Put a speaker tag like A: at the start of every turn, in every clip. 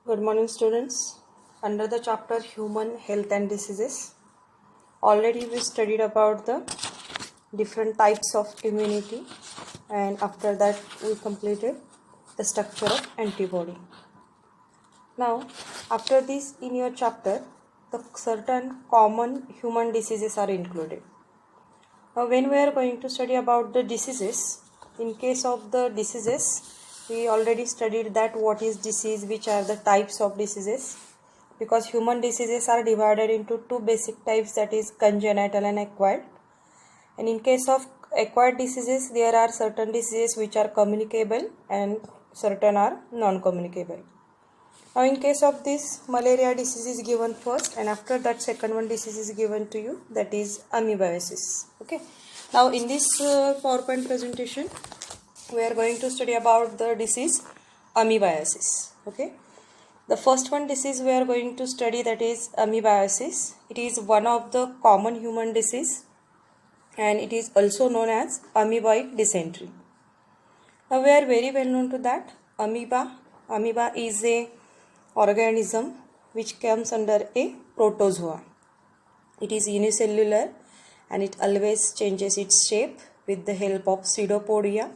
A: Good morning, students. Under the chapter Human Health and Diseases, already we studied about the different types of immunity, and after that we completed the structure of antibody. Now, after this in your chapter, the certain common human diseases are included. Now, when we are going to study about the diseases, in case of the diseases, we already studied that what is disease, which are the types of diseases, because human diseases are divided into two basic types, that is congenital and acquired. And in case of acquired diseases, there are certain diseases which are communicable and certain are non-communicable. Now in case of this, malaria disease is given first, and after that second one disease is given to you, that is amoebiasis. Okay. Now in this PowerPoint presentation, we are going to study about the disease amoebiasis. Okay. The first one disease we are going to study, that is amoebiasis. It is one of the common human disease, and it is also known as amoeboid dysentery. Now we are very well known to that. Amoeba is a organism which comes under a protozoa. It is unicellular and it always changes its shape with the help of pseudopodia.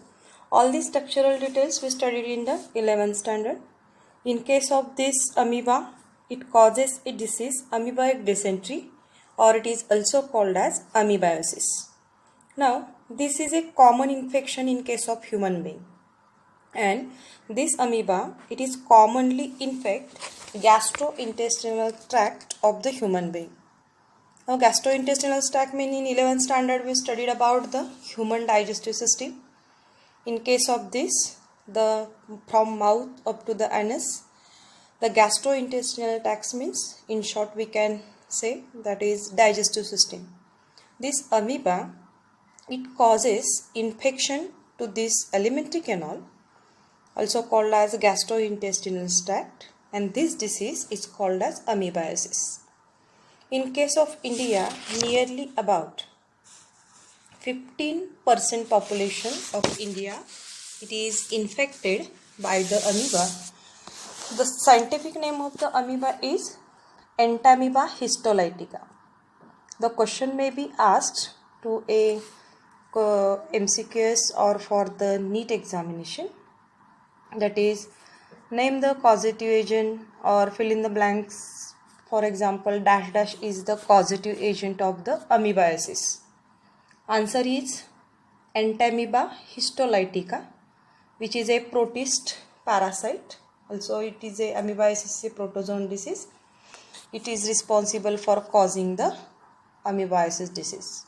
A: All these structural details we studied in the 11th standard. In case of this amoeba, it causes a disease, amoeboid dysentery, or it is also called as amoebiasis. Now, this is a common infection in case of human being. And this amoeba, it is commonly infect gastrointestinal tract of the human being. Now gastrointestinal tract mean in 11th standard we studied about the human digestive system. In case of this, the from mouth up to the anus, the gastrointestinal tract means, in short we can say, that is digestive system. This amoeba, it causes infection to this alimentary canal, also called as gastrointestinal tract, and this disease is called as amoebiasis. In case of India, nearly about 15% population of India, it is infected by the amoeba. The scientific name of the amoeba is Entamoeba histolytica. The question may be asked to a MCQS or for the NEET examination, that is, name the causative agent or fill in the blanks. For example, dash dash is the causative agent of the amoebiasis. Answer is Entamoeba histolytica, which is a protist parasite. Also it is a amoebiasis, a protozoan disease. It is responsible for causing the amoebiasis disease.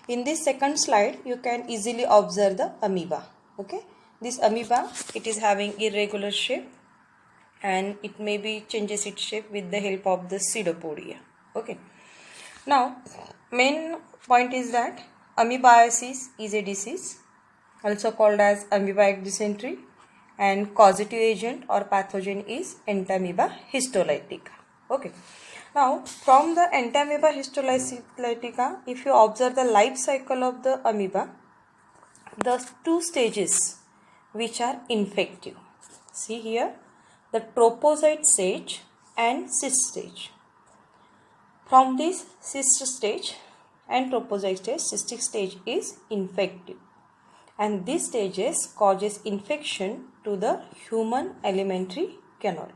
A: In this second slide, you can easily observe the amoeba. Okay. This amoeba, it is having irregular shape and it may be changes its shape with the help of the pseudopodia. Okay. Now, main point is that amoebiasis is a disease, also called as amoebic dysentery, and causative agent or pathogen is Entamoeba histolytica. Okay. Now, from the Entamoeba histolytica, if you observe the life cycle of the amoeba, the two stages which are infective. See here, the trophozoite stage and cyst stage. From this cyst stage and trophozoite stage, cystic stage is infective, and these stages causes infection to the human alimentary canal.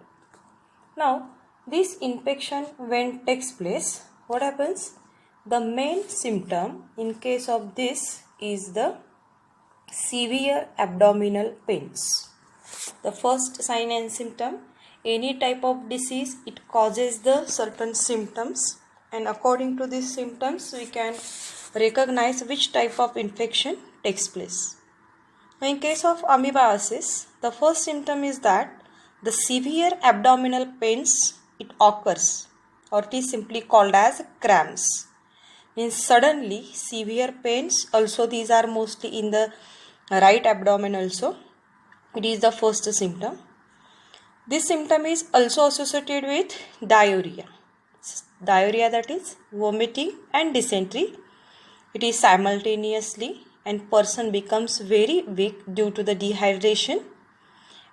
A: Now, this infection when takes place, what happens? The main symptom in case of this is the severe abdominal pains. The first sign and symptom, any type of disease, it causes the certain symptoms, and according to these symptoms we can recognize which type of infection takes place. Now, in case of amoebiasis, the first symptom is that the severe abdominal pains, it occurs, or it is simply called as cramps. Means suddenly severe pains. Also these are mostly in the right abdomen also. It is the first symptom. This symptom is also associated with diarrhea. Diarrhea, that is vomiting and dysentery. It is simultaneously, and person becomes very weak due to the dehydration.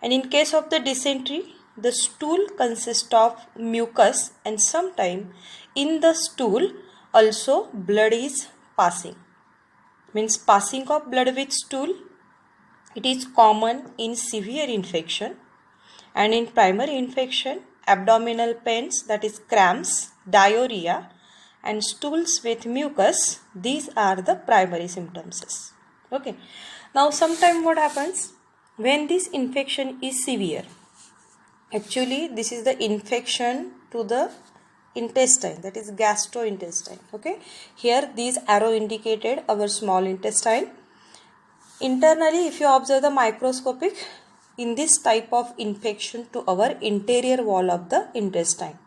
A: And in case of the dysentery, the stool consists of mucus, and sometimes in the stool also blood is passing. Means passing of blood with stool. It is common in severe infection, and in primary infection, abdominal pains, that is cramps, diarrhea, and stools with mucus. These are the primary symptoms. Okay. Now sometimes what happens when this infection is severe? Actually, this is the infection to the intestine, that is gastrointestine. Okay. Here these arrow indicated our small intestine. Internally, if you observe the microscopic, in this type of infection to our interior wall of the intestine,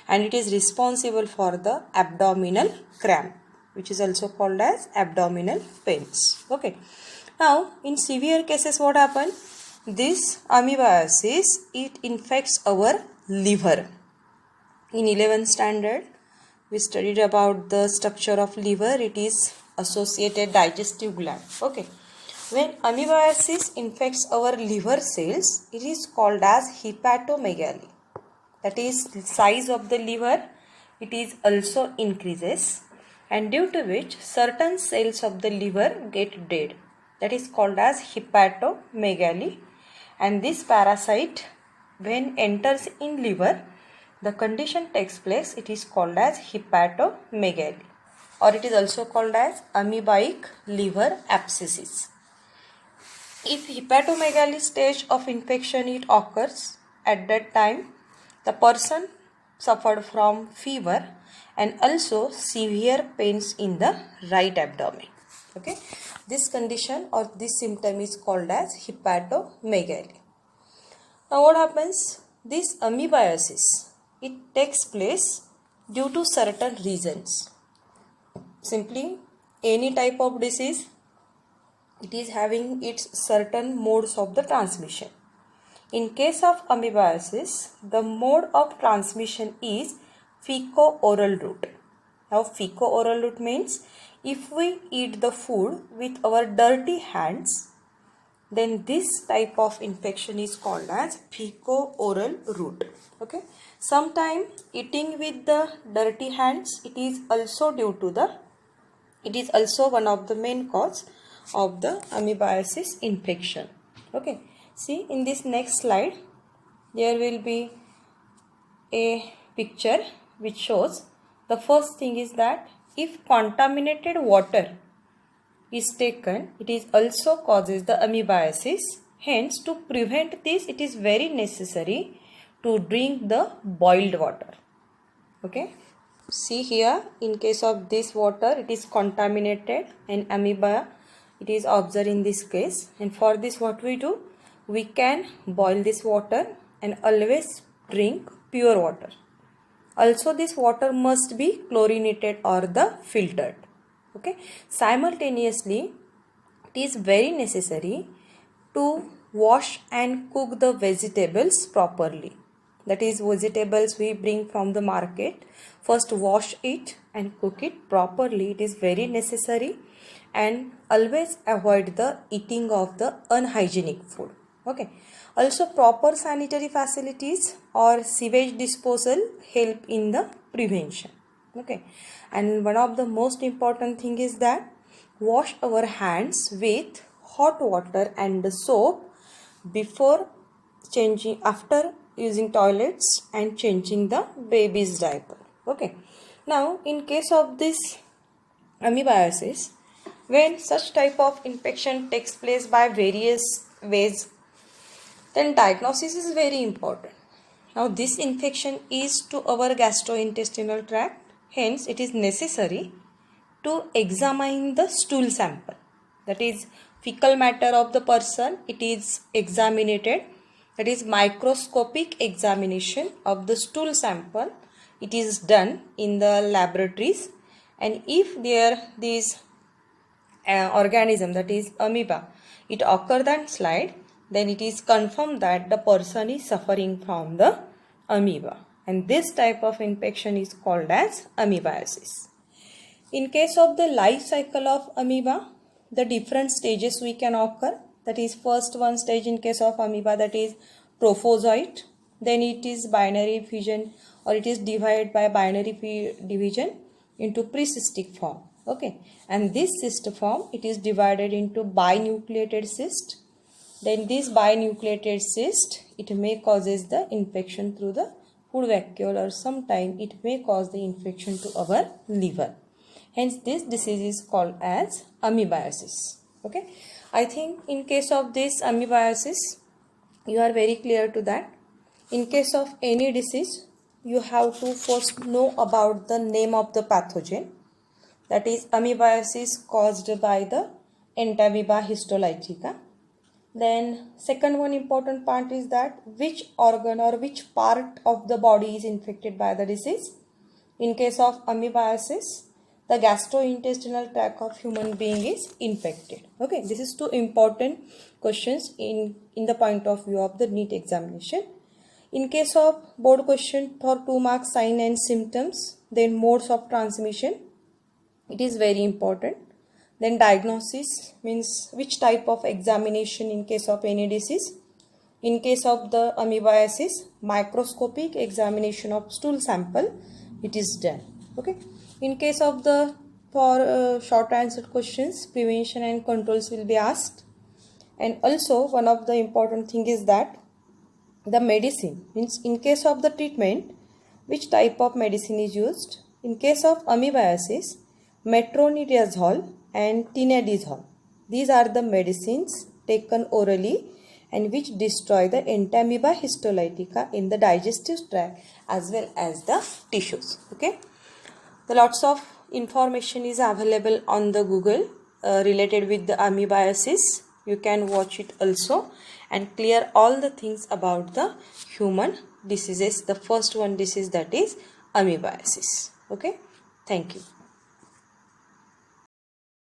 A: and it is responsible for the abdominal cramp, which is also called as abdominal pains. Okay. Now, in severe cases, what happens? This amoebiasis, it infects our liver. In 11th standard, we studied about the structure of liver. It is associated digestive gland. Okay. When amoebiasis infects our liver cells, it is called as hepatomegaly. That is, the size of the liver, it is also increases, and due to which certain cells of the liver get dead. That is called as hepatomegaly. And this parasite, when enters in liver, the condition takes place. It is called as hepatomegaly, or it is also called as amoebic liver abscesses. If hepatomegaly stage of infection it occurs, at that time the person suffered from fever and also severe pains in the right abdomen. Okay, this condition or this symptom is called as hepatomegaly. Now what happens? This amoebiasis, it takes place due to certain reasons. Simply any type of disease, it is having its certain modes of the transmission. In case of amoebiasis, the mode of transmission is fecal-oral route. Now, fecal-oral route means if we eat the food with our dirty hands, then this type of infection is called as fecal-oral route. Okay. Sometimes eating with the dirty hands, it is also one of the main cause of the amoebiasis infection. Okay. See, in this next slide, there will be a picture which shows the first thing is that if contaminated water is taken, it is also causes the amoebiasis. Hence, to prevent this, it is very necessary to drink the boiled water. Okay. See here, in case of this water, it is contaminated and amoeba, it is observed in this case. And for this, what we do? We can boil this water and always drink pure water. Also, this water must be chlorinated or the filtered. Okay. Simultaneously, it is very necessary to wash and cook the vegetables properly. That is, vegetables we bring from the market, first wash it and cook it properly. It is very necessary, and always avoid the eating of the unhygienic food. Okay. Also, proper sanitary facilities or sewage disposal help in the prevention. Okay. And one of the most important thing is that wash our hands with hot water and the soap before changing, after using toilets and changing the baby's diaper. Okay. Now, in case of this amoebiasis, when such type of infection takes place by various ways, then diagnosis is very important. Now, this infection is to our gastrointestinal tract. Hence, it is necessary to examine the stool sample. That is, fecal matter of the person, it is examined. That is, microscopic examination of the stool sample. It is done in the laboratories, and if this organism, that is amoeba, it occurs on slide, then it is confirmed that the person is suffering from the amoeba, and this type of infection is called as amoebiasis. In case of the life cycle of amoeba, the different stages we can occur. That is, first one stage in case of amoeba, that is trophozoite. then it is binary fission, or it is divided by binary division into pre-cystic form. Okay, and this cyst form, it is divided into binucleated cyst. Then this binucleated cyst, it may causes the infection through the food vacuole, or sometime it may cause the infection to our liver. Hence this disease is called as amoebiasis. Okay, I think in case of this amoebiasis, you are very clear to that. In case of any disease, you have to first know about the name of the pathogen. That is, amoebiasis caused by the Entamoeba histolytica. Then second one important part is that which organ or which part of the body is infected by the disease. In case of amoebiasis, the gastrointestinal tract of human being is infected. Okay, this is two important questions in the point of view of the NEET examination. In case of board question for 2 marks, sign and symptoms, then modes of transmission, it is very important. Then diagnosis means which type of examination in case of any disease. In case of the amoebiasis, microscopic examination of stool sample, it is done. Okay. In case of the short answered questions, prevention and controls will be asked. And also one of the important thing is that the medicine means in case of the treatment, which type of medicine is used. In case of amoebiasis, metronidazole and tinidazole. These are the medicines taken orally and which destroy the Entamoeba histolytica in the digestive tract as well as the tissues. Okay. The lots of information is available on the Google related with the amoebiasis. You can watch it also and clear all the things about the human diseases. The first one disease, that is amoebiasis. Okay. Thank you.